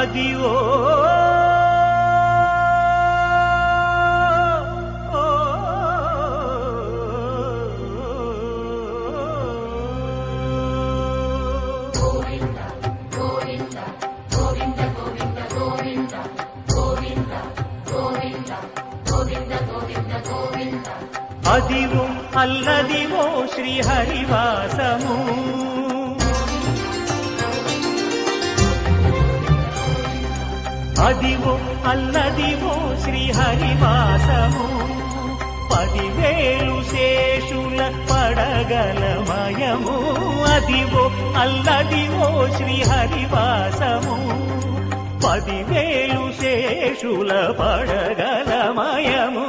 అదివో అదివో అల్లదివో శ్రీహరివాసము అదివో అల్లదివో శ్రీహరివాసము 10,000 శేషుల పడగలమయము అదివో అల్లదివో శ్రీహరివాసము 10,000 శేషుల పడగలమయము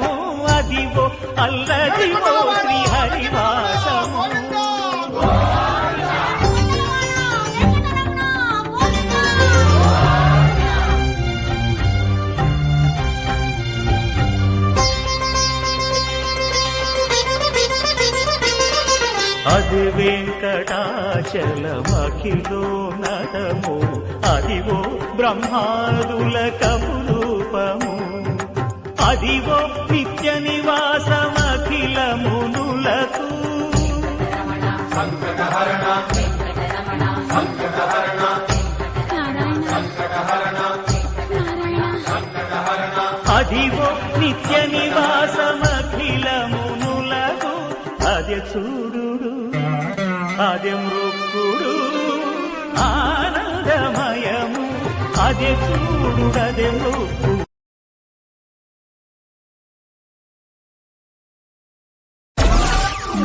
అదివో అల్లదివో శ్రీహరివాసము అది వెంకటాచలమఖిలోన్నతము అదివో బ్రహ్మాదుల కపురూపము అదివో నిత్య నివాసమఖిలమునులకు అదివో నిత్య నివాసమఖిలమునులకు అదే చూడు అదే మృక్కుడు ఆనందమయము అదే చూడు అదే మృక్కు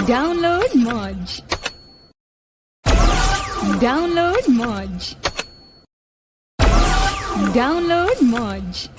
Download Moj. Download Moj. Download Moj.